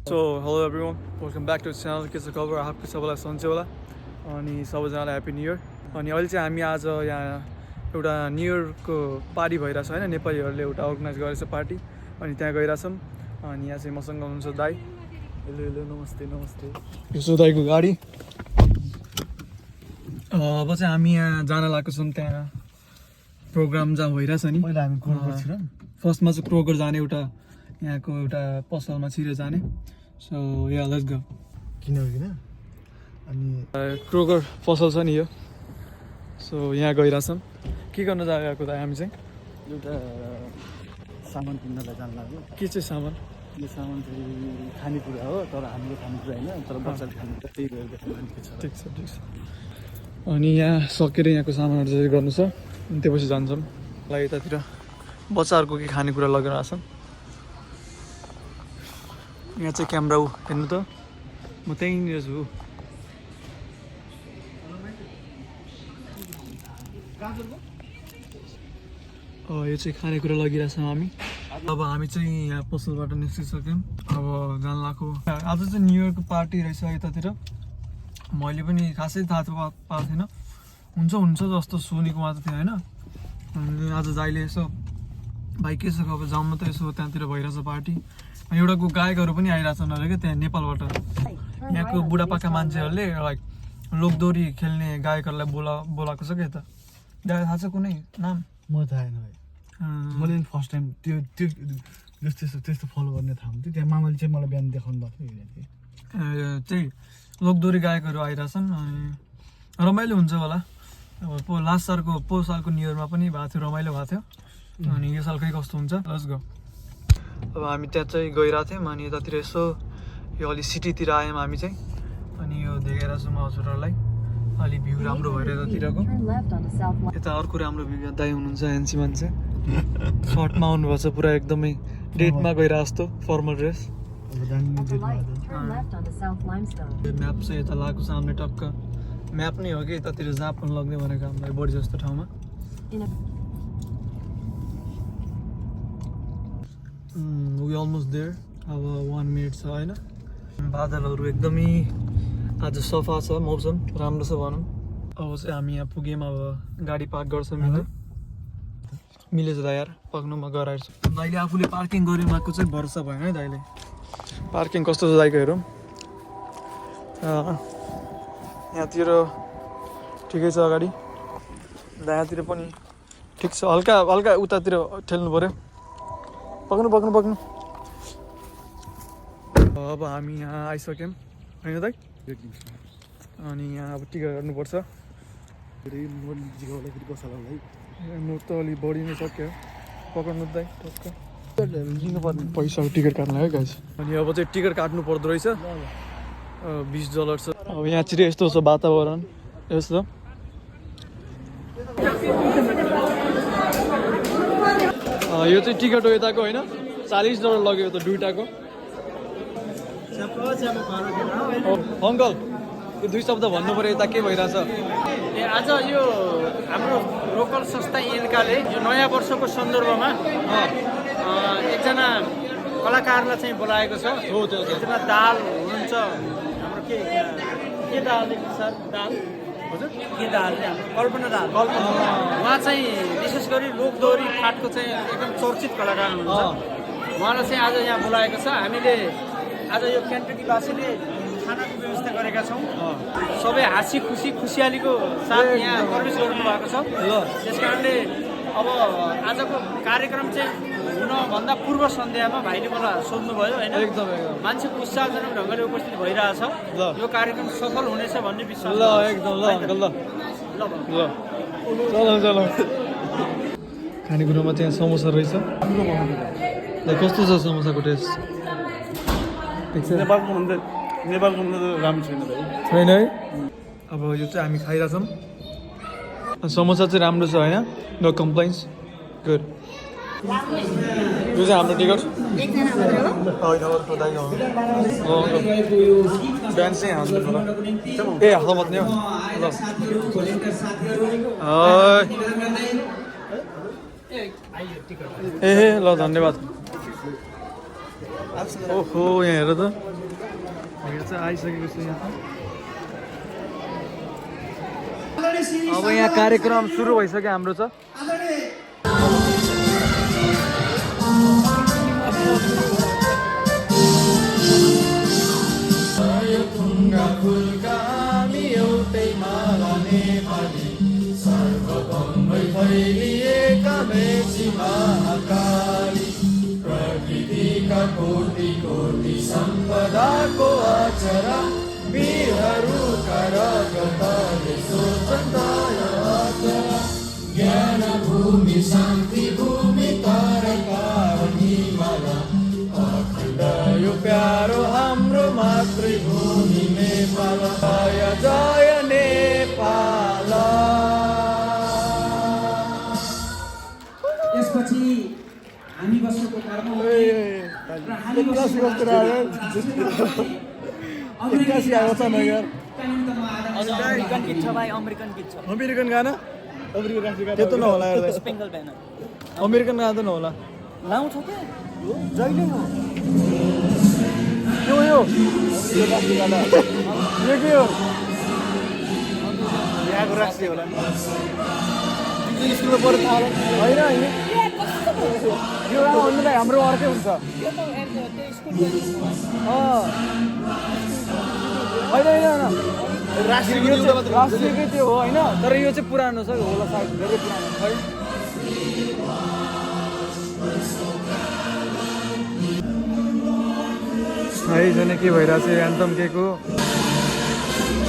So hello everyone, welcome back to the channel. के छ खबर आपको सबैलाई सन्चै होला अनि सबैजनालाई ह्यापी न्यू इयर। अनि अहिले चाहिँ हामी आज यहाँ एउटा न्यू इयरको पार्टी भइरहेछ हैन, नेपालीहरूले एउटा अर्गनाइज गरेछ पार्टी अनि त्यहाँ गइरहेछौँ। अनि यहाँ चाहिँ मसँग हुनुहुन्छ दाइ। हेलो हेलो नमस्ते नमस्ते। यो सो दाइको गाडी। अब चाहिँ हामी यहाँ जान लागेको छौँ, त्यहाँ प्रोग्राम जहाँ भइरहेछ नि। पहिला हामी क्रोगर छिरौँ। फर्स्टमा चाहिँ क्रोगर जाने, एउटा यहाँको एउटा पसलमा छिरेर जाने। So yeah let's go. किन अनि क्रोगर पसल छ नि यो। सो यहाँ गइरहेछौँ। के गर्न जाएको त हामी चाहिँ? एउटा सामान किन्नलाई जानु लाग्यो। के चाहिँ सामान? यो सामान चाहिँ खानेकुरा हो, तर हामीले खानेकुरा होइन, तर बच्चाले खानेकुरा त्यही गरेर देखाउनु छ। ठिक छ ठिक छ। अनि यहाँ सकेर यहाँको सामानहरू चाहिँ गर्नु छ, अनि त्यसपछि जान्छौँ। ल यतातिर बच्चाहरूको के खानेकुरा लगेर आछौँ। यहाँ चाहिँ क्यामेरा हेर्नु त, म त्यहीँनिर छु। यो चाहिँ खानेकुरा लगिरहेछौँ हामी। अब हामी चाहिँ यहाँ पसलबाट निस्किसक्यौँ। अब जान लाग्यो। आज चाहिँ न्यु इयरको पार्टी रहेछ यतातिर। मैले पनि खासै थाहा पाएको थिएन। हुन्छ जस्तो सुनेको मात्र थियो होइन। अनि आज दाइले यसो भाइ के छ अब जाउँ न त यसो त्यहाँतिर भइरहेछ पार्टी। अनि एउटा गायकहरू पनि आइरहेछन् अरे क्या त्यहाँ नेपालबाट। यहाँको बुढापाका मान्छेहरूले लाइक लोकदोरी खेल्ने गायकहरूलाई बोलाएको छ क्या यता। दाइ थाहा छ कुनै नाम? म थाहा छैन भाइ। मैले फर्स्ट टाइम त्यो त्यस्तो फलो गर्ने थाहा हुन्थ्यो। त्यहाँ मामाले चाहिँ मलाई बिहान देखाउनु भएको थियो। त्यही लोकदोरी गायकहरू आइरहेछन् अनि रमाइलो हुन्छ होला। अब लास्ट सालको न्यु इयरमा पनि भएको थियो, रमाइलो भएको थियो। अनि यो साल खै कस्तो हुन्छ, लेट्स गो। अब हामी त्यहाँ चाहिँ गइरहेको थियौँ। अनि यतातिर यसो यो अलि सिटीतिर आयौँ हामी चाहिँ। अनि यो देखाइरहेको छु म हजुरहरूलाई। अलि भ्यू राम्रो भएर यतातिरको। यता अर्को राम्रो भ्यू दाइ हुनुहुन्छ, हेन्सी मान्छे। सर्टमा आउनुभएको छ, पुरा एकदमै डेटमा गइरहेको जस्तो फर्मल ड्रेस। म्याप चाहिँ यता लगाएको सामने टक्क म्याप नै हो कि यतातिर जहाँ पनि लग्ने भनेको हामीलाई बढी जस्तो ठाउँमा। We almost there. अब 1 मिनट छ होइन। बादलहरू एकदमै आज सफा छ, मौसम राम्रो छ भनौँ। अब चाहिँ हामी यहाँ पुग्यौँ। अब गाडी पार्क गर्छौँ। मिलेछ दा यार, पक्नु म गराएर छु। दाइले आफूले पार्किङ गरेर आएको चाहिँ भरोसा भएन है दाइले। पार्किङ कस्तो छ दाइको हेरौँ। यहाँतिर ठिकै छ अगाडि, यहाँतिर पनि ठिक छ। हल्का उतातिर ठेल्नु पऱ्यो। पक्नु। अब हामी यहाँ आइसक्यौँ होइन दाइ। अनि यहाँ अब टिकट गर्नुपर्छ। नोट त अलिक बढी नै सक्यो। पक्नु दाइ टक्क लिनुपर्ने पैसा टिकट काट्नु है गाइस। अनि अब चाहिँ टिकट काट्नु पर्दो रहेछ। $20 छ। अब यहाँतिर यस्तो छ वातावरण यस्तो। यो चाहिँ टिकट हो यताको होइन, $40 लग्यो त दुइटाको। अङ्कल यो 2 शब्द भन्नु पऱ्यो, यता के भइरहेछ? आज यो हाम्रो लोकल संस्था इन्काले यो नयाँ वर्षको सन्दर्भमा एकजना कलाकारलाई चाहिँ बोलाएको छ। हो त्यो एकजना दाल हुनुहुन्छ हाम्रो के दाल सर? दाल हजुर के दाल? कल्पना दाल। उहाँ चाहिँ विशेष गरी लोकदोरी फाटको चाहिँ एकदम चर्चित कलाकार हुनुहुन्छ। उहाँलाई चाहिँ आज यहाँ बोलाएको छ। हामीले आज यो क्यान्टकीवासीले खानाको व्यवस्था गरेका छौँ। सबै हाँसी खुसियालीको साथ यहाँ प्रवेश गर्नु भएको छ। त्यस कारणले अब आजको कार्यक्रम चाहिँ हुनभन्दा पूर्व सन्ध्यामा भाइले मलाई सोध्नुभयो होइन, एकदम मान्छेको उत्साहजनक ढङ्गले उपस्थित भइरहेछ। यो कार्यक्रम सफल हुनेछ भन्ने विश्वास। ल एकदम ल अङ्कल ल खानेकुरामा त्यहाँ समोसा रहेछ। कस्तो छ समोसाको टेस्ट? नेपालको भन्दा राम्रो छैन छैन है। अब यो चाहिँ हामी खाइरहेछौँ। समोसा चाहिँ राम्रो छ होइन, नो कम्प्लेन्स, गुड। यो चाहिँ हाम्रो टिकट होइन, बिहान चाहिँ हाल्नु पर्यो। ए हात मात्रै हो ल। ल धन्यवाद। ओहो यहाँ हेर त भिड चाहिँ आइसकेको छ यहाँ अब यहाँ कार्यक्रम सुरु भइसक्यो हाम्रो छ प्रकृतिका कोटि कोटि सम्पदाको अक्षरा वीरहरूका रगतले सोचन् दया ज्ञान भूमि शान्ति भूमि तारकार हिमाल अखण्ड यो प्यारो हाम्रो मातृभूमि नेपाल जय जय नेपाल। यसपछि हामी बसेको कर्म अमेरिकन गीत छ भाइ अमेरिकन गीत छ अमेरिकन गाना त्यो त नहोला स्पेङ्गल ब्यानर अमेरिकन गाना त नहोला लाउँछ के जहिले हो यो यो के हो यहाँको राष्ट्रिय होला स्कुलमा पढ्नु थाहा होइन यो भन्नुलाई हाम्रो अर्कै हुन्छ होइन राष्ट्रियकै त्यो हो होइन तर यो चाहिँ पुरानो छ होला सायद धेरै पुरानो छ है छैन के भइरहेको छ एन्थम के को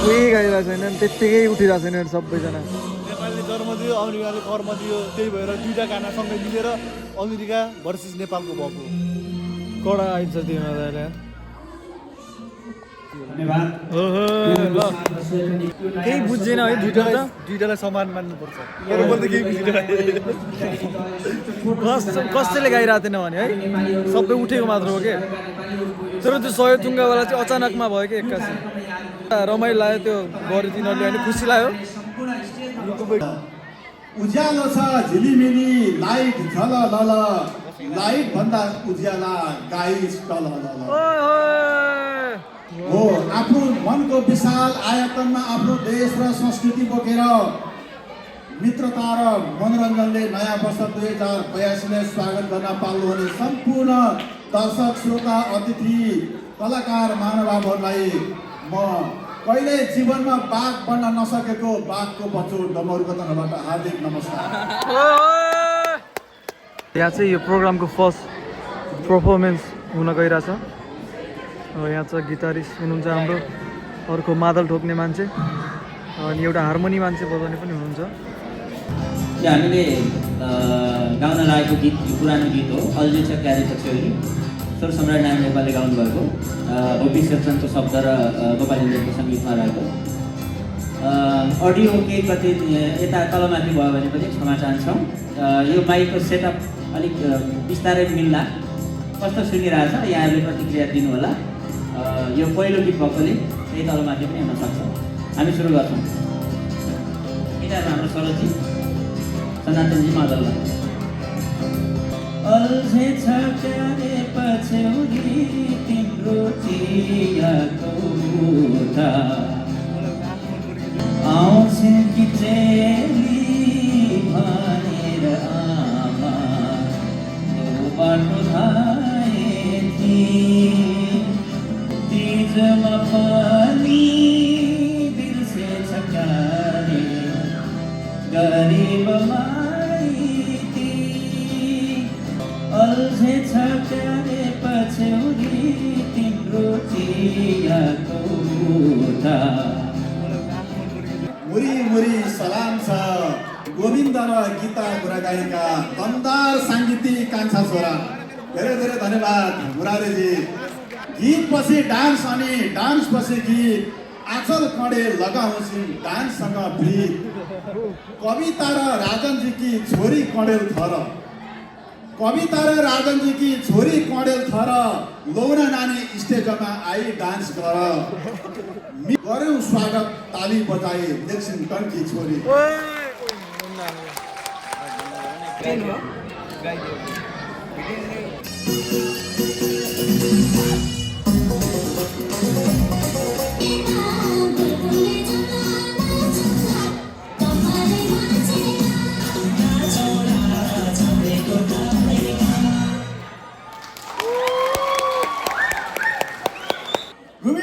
कोही गाइरहेको छैन त्यत्तिकै उठिरहेको छैन सबैजना नेपालले जन्म दियो अमेरिकाले कर्म दियो त्यही भएर दुईटा गाना सँगै मिलेर अमेरिका भर्सेस नेपालको भएको कडा आइन्छ त्यो मजाले केही बुझ्दैन है दुईटालाई समान मान्नुपर्छ कसैले गाइरहेको थिएन भने है सबै उठेको मात्र हो कि तर त्यो सय टुङ्गावाला चाहिँ अचानकमा भयो कि एक्कासी रमाइलो लाग्यो त्यो गऱ्यो तिनीहरूले होइन खुसी लाग्यो उज्यालो छ झिलिमिली लाइट झल लल लाइट भन्दा उज्याला गाइस टल हो आफ्नो मनको विशाल आयतनमा आफ्नो देश र संस्कृति बोकेर मित्रता र मनोरञ्जनले नयाँ वर्ष 2082 स्वागत गर्न पाल्नुहुने सम्पूर्ण दर्शक श्रोता अतिथि कलाकार महानुभावहरूलाई म कहिले जीवनमा बाघ बन्न नसकेको बाघको बच्चो डमरुको तर्फबाट हार्दिक नमस्कार। यहाँ चाहिँ यो प्रोग्रामको फर्स्ट पर्फर्मेन्स हुन गइरहेछ यहाँ चाहिँ गिटारिस्ट हुनुहुन्छ हाम्रो अर्को मादल ठोक्ने मान्छे अनि एउटा हार्मोनी मान्छे बजाउने पनि हुनुहुन्छ हामीले गाउन लागेको गीत यो पुरानो गीत हो अल्झिन्छ क्यारे पछ्यौरी स्वर सम्राट नारायण नेपालले गाउनुभएको ओपी शेरचन्दको शब्द र गोपाल इन्द्रको सङ्गीतमा रहेको अडियो केही कति यता तलमाथि भयो भने पनि क्षमा चाहन्छौँ यो माइकको सेटअप अलिक बिस्तारै मिल्ला कस्तो सुनिरहेछ यहाँहरूले प्रतिक्रिया दिनुहोला यो पहिलो गीत भएकोले त्यही तलमाथि पनि हुन सक्छ हामी सुरु गर्छौँ गिटारमा हाम्रो सरोजी सनातनजी मादललाई अल्झेछ क्यारे पछ्यौरी तिम्रो चियाको उता आउँछ कि चेली भनेर आमा बाटो धाएथी तिजमा पनि बिर्सेछ क्यारे गरिब माइती अल्झेछ क्यारे पछ्यौरी तिम्रो चियाको उता मुरी मुरी सलाम छ गोविन्द र गीता गुरागाईका दमदार साङ्गीतिक कान्छा छोरा धेरै धेरै धन्यवाद मुरारीजी गीत पछि डान्स अनि डान्स पछि गीत आचल कडे लगाउँछिन् डान्ससँग प्रीत कविता र राजनजी की छोरी कडेल थर कविता र राजनजी की छोरी कडेल थर लौना नानी स्टेजमा आई डान्स गर गर्यौं स्वागत ताली बजाए लेक्सिङटनकी छोरी घुमी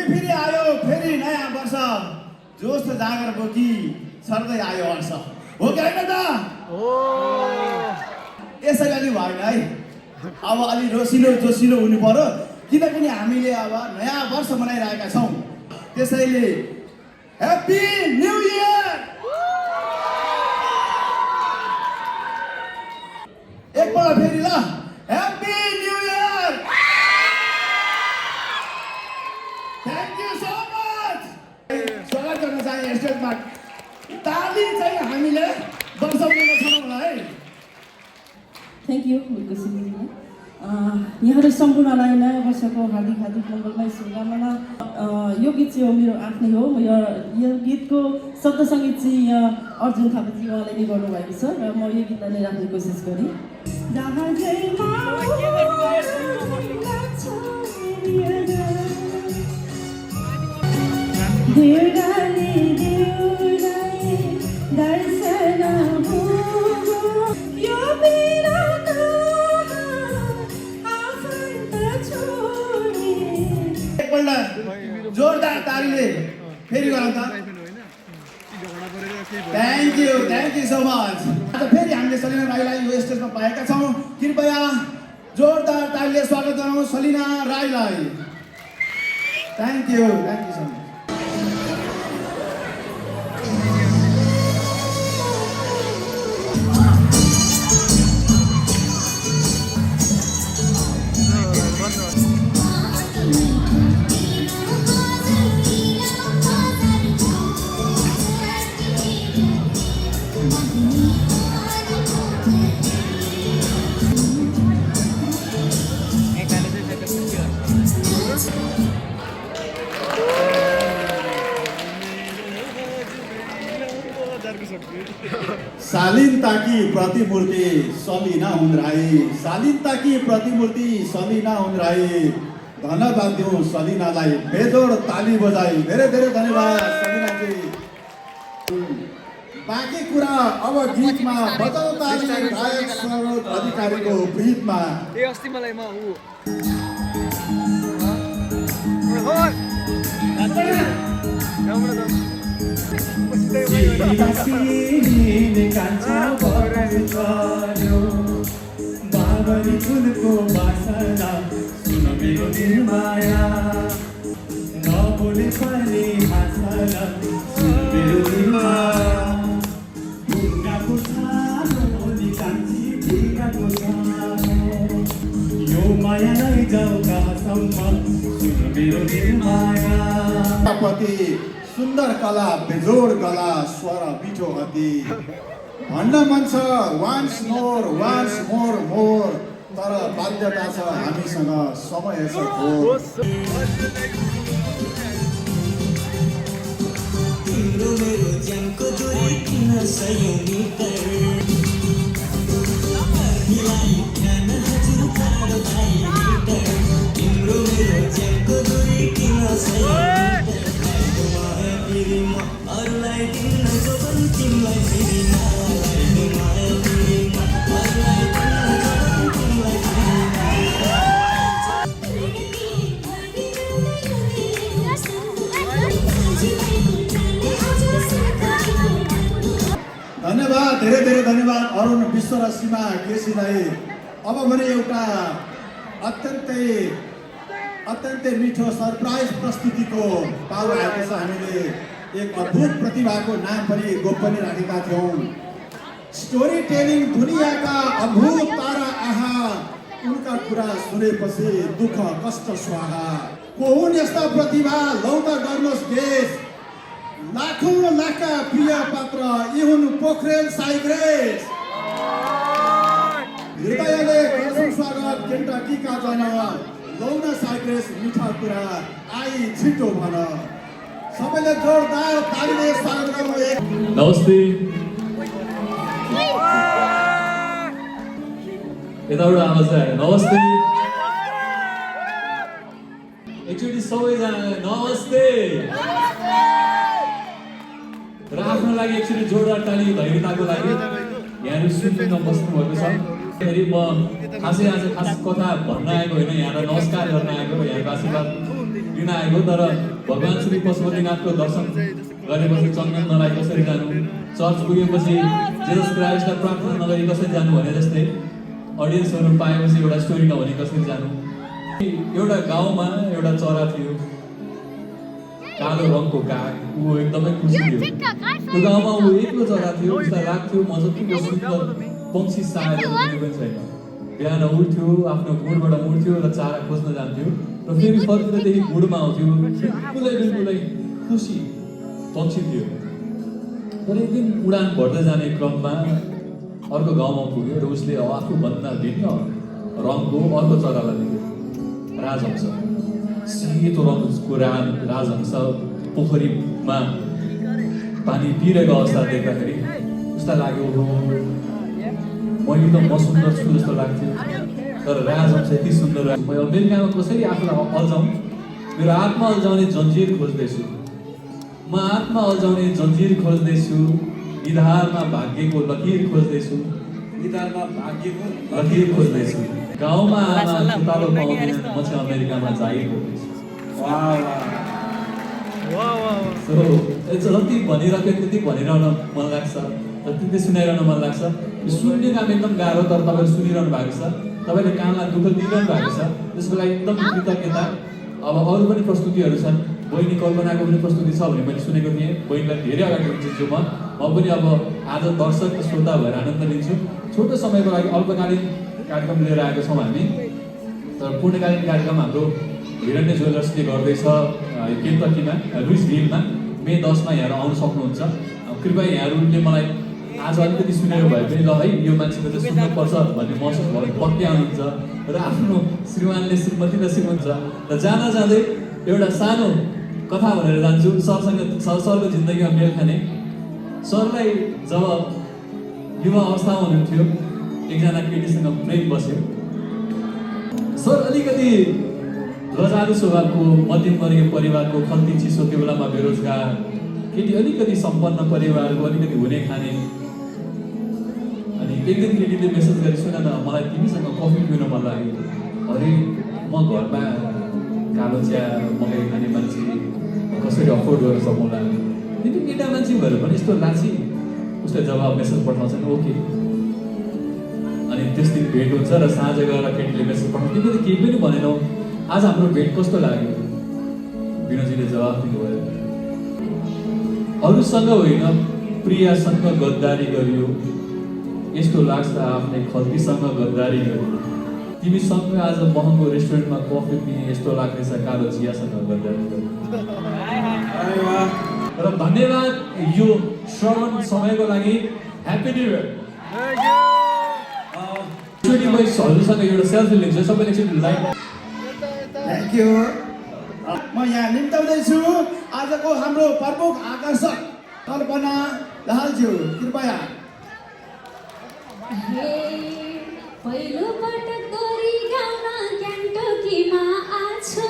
फिरी आयो फेरि नयाँ वर्ष जोस जागर बोकी सर्दै आयो हर्ष हो कि होइन त यसरी अलि भएन है अब अलि रसिलो जोसिलो हुनु पर्यो किनकि हामीले अब नयाँ वर्ष मनाइरहेका छौँ त्यसैले ह्याप्पी न्यू इयर एकपल्ट फेरि ल happy new year thank you so much स्वागत गर्न चाहे स्टेजमा ताली चाहिँ हामीले बर्साउन छौँ होला है थ्याङ्क यू यहाँहरू सम्पूर्णलाई नयाँ वर्षको हार्दिक हार्दिक मङ्गलमय शुभकामना यो गीत चाहिँ हो मेरो आफ्नै हो यो गीतको शब्द सङ्गीत चाहिँ यहाँ अर्जुन थापाजी उहाँले नै गर्नुभएको छ र म यो गीतलाई नै राख्ने कोसिस गरेँ एकपल्ट जोरदार तालीले फेरि गरौँ त थ्याङ्क यू सो मच आज फेरि हामीले सलिना राईलाई यो स्टेजमा पाएका छौँ कृपया जोरदार तालीले स्वागत गरौँ सलिना राईलाई थ्याङ्क यू सो मच शालीनताकी प्रतिमूर्ति सलिना हुन्राई शालीनताकी प्रतिमूर्ति सलिना हुन्राई धन्यवाद दिउँ सलिनालाई बेजोड ताली बजाई धेरै धेरै धन्यवाद सलिनाजी बाँकी कुरा अब गीतमा बजाउ ताली गायक सरोज अधिकारीको गीतमा ए अस्ति मलाई म बाबरी फुलको बासना सुन मेरो निर्माया नबोले पनि हाँसना सुन मेरो निर्माया ढुङ्गाको छानो निकाल्ची ढुङ्गाको छानो यो माया नै जाऊ कहाँसम्म सुन मेरो निर्माया पति सुन्दर कला बेजोड गला स्वर मिठो अति भन्न मन छ वान्स मोर मोर तर बाध्यता छ हामीसँग समय छ थोर तिम्रो मेरो ज्यानको दूरी किन सयौं मिटर मिलाई ध्यान हजुर कारो भाइ मिटर तिम्रो मेरो ज्यानको दूरी किन सयौं अरूलाई दिन जो पनि तिमीलाई फेरि नलाइको माया तिमीमा अरूलाई दिन जो पनि तिमीलाई धन्यवाद धेरै धेरै धन्यवाद अरुण विश्व र सीमा केसीलाई अब भने एउटा अत्यन्तै मिठो सरप्राइज प्रस्तुतिको पालो आएको छ हामीले एक अद्भुत प्रतिभाको नाम पनि गोपनीय राखेका थियौँ स्टोरी टेलिङ दुनियाँका अद्भुत तारा आहा उनका कुरा सुनेपछि दुःख कष्ट स्वाहा को हुन् यस्ता प्रतिभा लौटा गर्नुहोस् गेस लाखौं लाखका प्रिय पात्र यी हुन् पोखरेल साइग्रेस हृदयले गर्छौं स्वागत केन्टकीका जन लौना साइग्रेस मिठा कुरा आई छिटो भन सबैले जोरदार तालीले स्वागत गरौँ नमस्ते यताबाट आवाज आयो नमस्ते सबैजना नमस्ते र आफ्नो लागि एकचोटि जोरदार ताली धैर्यताको लागि यहाँहरू सुन्न बस्नु भएको छ। फेरि म खासै आज खास कथा भन्न आएको होइन, यहाँलाई नमस्कार गर्न आएको, यहाँको आशीर्वाद दिन आएको। तर भगवान् श्री पशुपतिनाथको दर्शन गरेपछि चन्दन नलाई कसरी जानु, चर्च पुगेपछि जेसस क्राइस्टलाई प्रार्थना नगरी कसरी जानु भने जस्तै अडियन्सहरू पाएपछि एउटा स्टोरी नभने कसरी जानु। एउटा गाउँमा एउटा चरा थियो, कालो रङको काग। ऊ एकदमै खुसी थियो। त्यो गाउँमा ऊ एक्लो चरा थियो, उसलाई लाग्थ्यो म जतिको सुन्दर पक्षी सायद कुनै पनि छैन। बिहान उठ्थ्यो, आफ्नो गुडबाट उठ्थ्यो र चारा खोज्न जान्थ्यो र फेरि फर्किँदैदेखि गुडमा आउँथ्यो। बिल्कुलै खुसी पक्षी थियो। तर एक दिन उडान भर्दै जाने क्रममा अर्को गाउँमा पुग्यो र उसले आफूभन्दा भिन्न रङको अर्को चरालाई देख्यो, राजहंस। सेतो रङको राजहंस पोखरीमा पानी पिइरहेको अवस्था देख्दाखेरि उसलाई लाग्यो मैले त म सुन्दर छु जस्तो लाग्थ्यो, तर राजहंस यति सुन्दर। अमेरिकामा कसरी आफूलाई अल्झाउँ, मेरो आत्मा अल्झाउने जन्जिर खोज्दैछु, म आत्मा अल्झाउने जन्जिर खोज्दैछु, निधारमा भाग्यको लकीर खोज्दैछु, निधारमा भाग्यको लकीर खोज्दैछु। गाउँमा आमा सुतालो पाउँदैन, म चाहिँ अमेरिकामा जागिर खोज्दैछु। जति भनिरहेको त्यति भनिरहन मन लाग्छ, त्यति सुनाइरहन मन लाग्छ। सुन्ने काम एकदम गाह्रो, तर तपाईँले सुनिरहनु भएको छ, तपाईँले कामलाई दुःख दिइरहनु भएको छ, त्यसको लागि एकदम कृतज्ञता। अब अरू पनि प्रस्तुतिहरू छन्, बहिनी कल्पनाको पनि प्रस्तुति छ भने मैले सुनेको थिएँ। बहिनीलाई धेरै अगाडि लिन्छु म पनि अब आज दर्शक श्रोता भएर आनन्द लिन्छु। छोटो समयको लागि अल्पकालीन कार्यक्रम लिएर आएको छौँ हामी, तर पूर्णकालीन कार्यक्रम हाम्रो हिरण्य ज्वेलर्सले गर्दैछ केन्टकीमा, लुइसभिलमा। मे 10मा यहाँहरू आउन सक्नुहुन्छ। कृपया यहाँहरूले मलाई आज अलिकति सुनेर भए पनि ल है यो मान्छेले चाहिँ सुन्नुपर्छ भन्ने महसुस भयो पक्कै आउनुहुन्छ र आफ्नो श्रीमानले श्रीमतीलाई सिकाउनुहुन्छ। र जाँदा जाँदै एउटा सानो कथा भनेर जान्छु, सरको जिन्दगीमा मेल खाने। सरलाई जब युवा अवस्थामा हुनुहुन्थ्यो, एकजना केटीसँग प्रेम बस्यो। सर अलिकति लजालु स्वभावको, मध्यमवर्गीय परिवारको, खल्ती चिसो, त्यो बेलामा बेरोजगार, केटी अलिकति सम्पन्न परिवारको, अलिकति हुने खाने। अनि एक दिन केटीले मेसेज गरी सुन न मलाई तिमीसँग कफी पिउन मन लाग्यो। अरे म घरमा कालो चिया मकै खाने मान्छे, कसरी अफोर्ड गर्न सकौँला, तिमी केटा मान्छे भएर पनि यस्तो लाची। उसले जवाब मेसेज पठाउँछन् ओके। अनि त्यस दिन भेट हुन्छ र साँझ गएर केटीले मेसेज पठाउँछ तिमीले केही पनि भनेनौ, आज हाम्रो भेट कस्तो लाग्यो? विनोदजीले जवाब दिनुभयो, अरूसँग होइन प्रियासँग गद्दारी गरियो, यस्तो लाग्छ आफ्नै खल्तीसँग गद्दारी गरियो। तिमीसँग आज महँगो रेस्टुरेन्टमा कफी पिने यस्तो लाग्दैछ कालो चियासँग गद्दारी गरियो। र धन्यवाद यो श्रवण समयको लागि। Happy new year. एकचोटि म हजुरसँग एउटा सेल्फी लिन्छु, सबैले एकचोटि लाइक। Thank you. म यहाँ निम्ताउँदैछु आजको हाम्रो प्रमुख आकर्षक कल्पना दाहालज्यू, कृपया। पहिलो पटक दोरी गाउन क्यान्टकीमा आछु,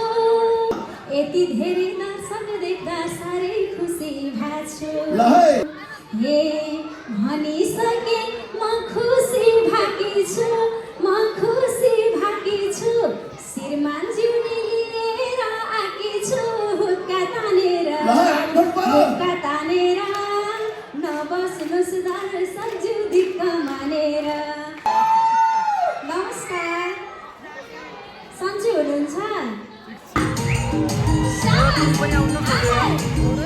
यति धेरै दर्शक देख्दा साह्रै खुसी भाछु। हे भनिसके म खुसी भाकी छु, म खुसी भाकी छु। श्रीमानज्यूले लिएर आकी छु, हुक्का तानेर नबस्नुहोस् दर्शकज्यू दिक्क मानेर। नमस्कार, सन्चै हुनुहुन्छ?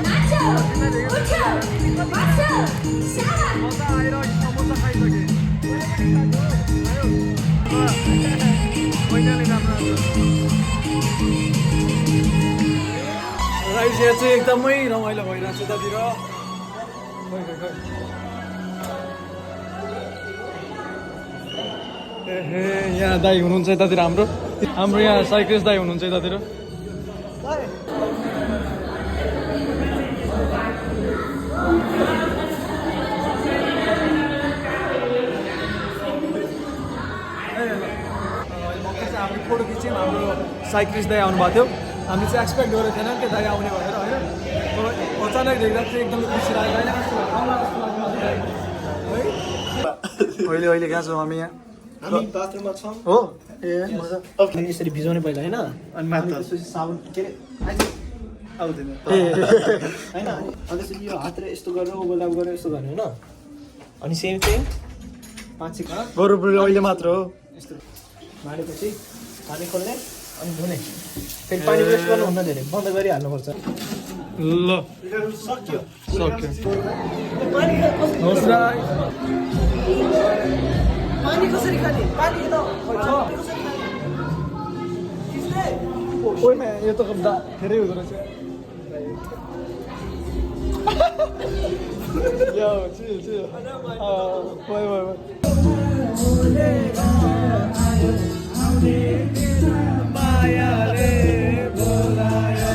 नाचो, उठ्यो, बस्यो, राइस यहाँ चाहिँ एकदमै रमाइलो भइरहेको छ यतातिर। यहाँ दाई हुनुहुन्छ यतातिर, हाम्रो यहाँ साइक्लिस्ट दाई हुनुहुन्छ यतातिर। फोटो खिच्यौँ, हाम्रो साइक्लिस्ट दाई आउनुभएको थियो। हामी चाहिँ एक्सपेक्ट गरेको थिएन त्यो दाइ आउने भनेर होइन तर अचानक देख्दा चाहिँ एकदमै खुसी लाग्यो होइन आउला जस्तो लाग्यो है अहिले कहाँ छौँ हामी यहाँ हामी बाथरुममा छौँ हो ए मजा यसरी भिजाउने पहिला होइन अनि माथि त्यसपछि साबुन के अरे आउँदैन होइन अनि त्यसपछि यो हातले यस्तो गरेर ओभरल्याप गरेर यस्तो गर्ने होइन अनि सेम थिङ पाँच गरौँ अहिले मात्र हो यस्तो माडेपछि पानी खोल्ने अनि धुने फेरि पानी वेस्ट गर्नुहुन्न धेरै बन्द गरिहाल्नुपर्छ ल सक्यो पानी कसरी खाने पानी त ओइमा यो त धेरै हुँदो रहेछ यो चिल वाइ मायाले बोलायो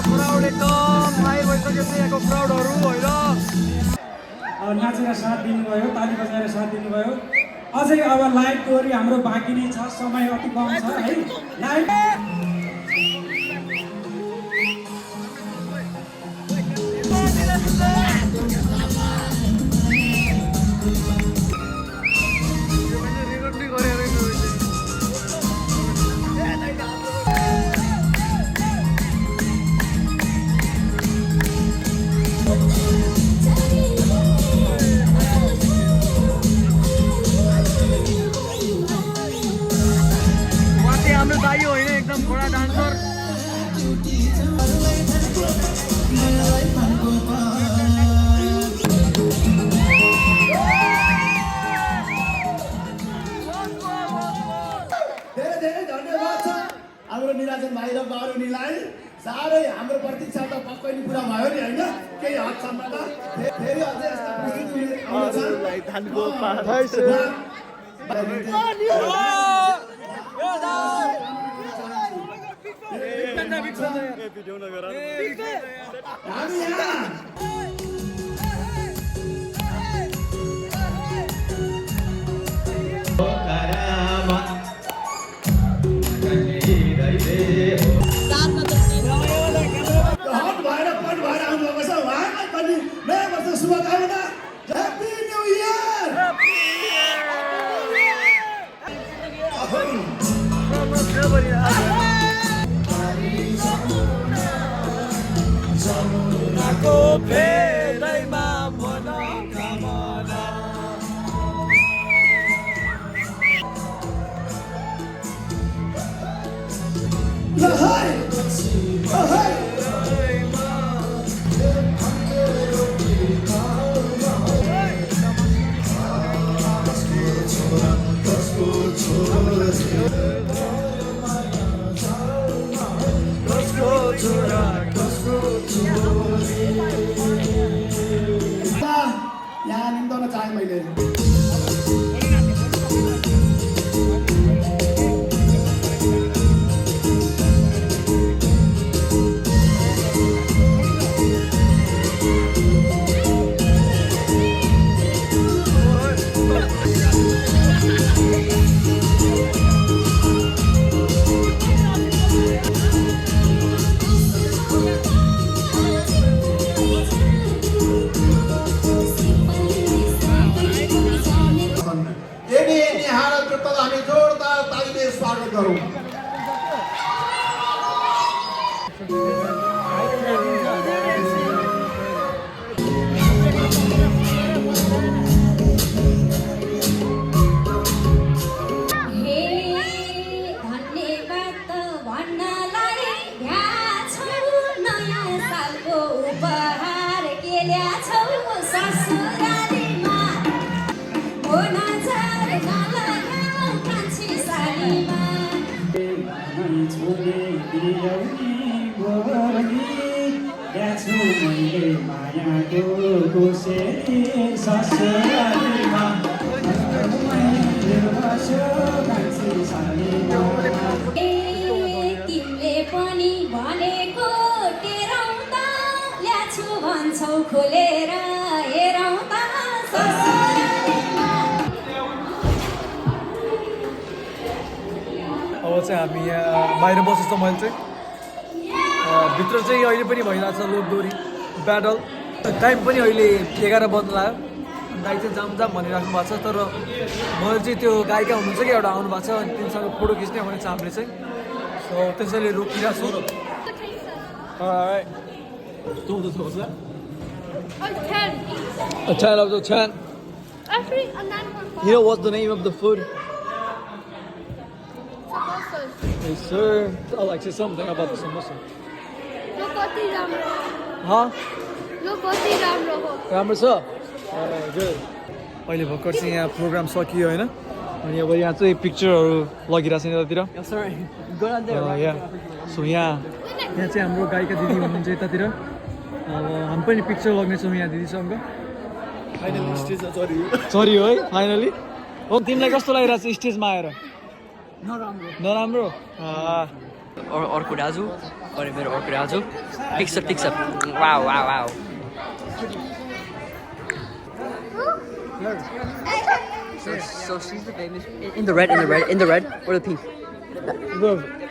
क्राउड एकदम हाई भइसक्यो यहाँको क्राउडहरू होइन नाचेर साथ दिनुभयो ताली बजाएर साथ दिनुभयो अझै अब लाइभ कोरी हाम्रो बाँकी नै छ समय अति कम छ है लाइभ हाम्रो दाइ होइन एकदम घोडा डान्सर धेरै धेरै धन्यवाद छ हाम्रो निराजन भाइ र बारुनीलाई साह्रै हाम्रो प्रतीक्षा त पक्कै नि पुरा भयो नि होइन केही हदसम्म त फेरि अझै यस्ता शुभकामना ह्याप्पी न्यू इयर जमुनाको भेदैमा मनोकामना लहाई लहाई यहाँ निम्ताउन चाहेँ मैले हामी जोरदार तालीले स्वागत गरौँ मायाको ससुरालीमा तिमीले पनि भनेको टेराउँदा ल्याछु भन्छौ खोलेर हेरौँ त ससुरालीमा। अब चाहिँ हामी यहाँ बाहिर बसेको छ। मैले चाहिँ भित्र चाहिँ अहिले पनि भइरहेको छ लोकदोरी ब्याटल। टाइम पनि अहिले 11 बज्न लाग्यो। दाइ चाहिँ जाम भनिराख्नु भएको छ, तर मैले चाहिँ त्यो गायिका हुनुहुन्छ कि एउटा आउनु भएको छ, अनि तिनीसँग फोटो खिच्ने भनेको छ हामीले चाहिँ। सो त्यसैले रोकिरहेको छु। A 10 out of 10. You know what's the name of the food? Yes, sir. I'll like say something about the samosa. Huh? राम्रो छ? Good. अहिले भर्खर चाहिँ यहाँ प्रोग्राम सकियो होइन, अनि अब यहाँ चाहिँ पिक्चरहरू लगिरहेको छ यतातिर। सो यहाँ चाहिँ हाम्रो गायिका दिदी हुनुहुन्छ यतातिर। अब हामी पनि पिक्चर लग्नेछौँ यहाँ दिदीसँग। चरियो है फाइनली। हो तिमीलाई कस्तो लागिरहेको छ स्टेजमा आएर? नराम्रो? अर्को दाजु अनि मेरो अर्को दाजु picture wow wow wow. So she's the famous in the red or the pink?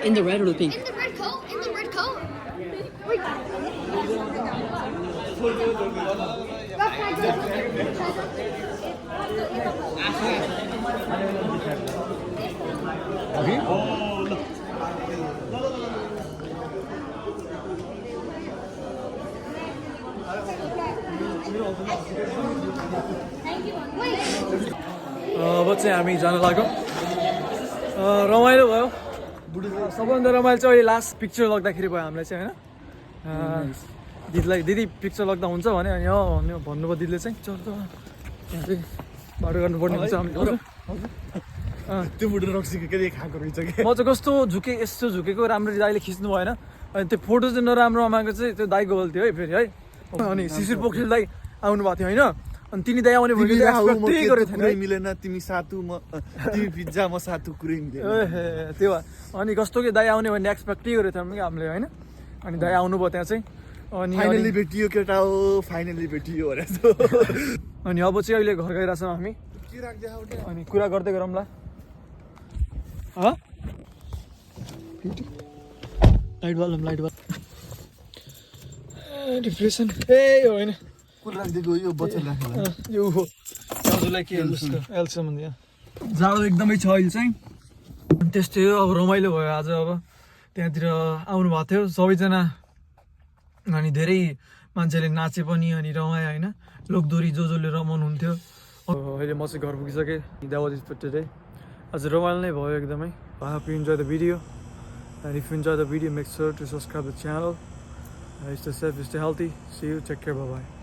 In the red or the pink? In the red coat. अब चाहिँ हामी जान लाग्यौँ। रमाइलो भयो। सबभन्दा रमाइलो चाहिँ अहिले लास्ट पिक्चर लग्दाखेरि भयो हामीलाई चाहिँ होइन। दिदी पिक्चर लग्दा हुन्छ भने अनि भन्नुभयो दिदीले चाहिँ चल त यहाँ चाहिँ बाटो गर्नुपर्ने हुन्छ हामीले। त्यो फोटो रक्सीको खाएको रहेछ कि म चाहिँ कस्तो यस्तो झुकेको राम्ररी दाइले खिच्नु भएन, अनि त्यो फोटो चाहिँ नराम्रो आमाको चाहिँ त्यो दाइको गल्ती है फेरि है। अनि शिशिर पोखरेल दाइ आउनु भएको थियो होइन, अनि तिनी दाइ आउने मिलेन। तिमी सातु तिमी पिज्जा म सातु कुरै मिलेन। त्यो अनि कस्तो कि दाइ आउने भन्ने एक्सपेक्टै गरेको थियौँ कि हामीले होइन। अनि दाइ आउनुभयो त्यहाँ चाहिँ, अनि फाइनली भेटियो केटा हो, फाइनली भेटियो अरे। अनि अब चाहिँ अहिले घर गइरहेछौँ हामी, अनि कुरा गर्दै गरौँला। लाइट बल्ब डिप्रेसन होइन यो बचन राख्नु यो हो दाजुलाई के एल्सम्म यहाँ जाडो एकदमै छ अहिले चाहिँ। त्यस्तै हो, अब रमाइलो भयो आज। अब त्यहाँतिर आउनु भएको थियो सबैजना, अनि धेरै मान्छेले नाचे पनि अनि रमायो होइन। लोकदोरी जसले रमाउनुहुन्थ्यो। अहिले म चाहिँ घर पुगिसकेँ। That was it for today. आज रमाइलो नै भयो एकदमै। I hope you enjoy the video, and if you enjoy the video, make sure to subscribe the channel. Stay safe, stay healthy. See you. Take care. Bye bye.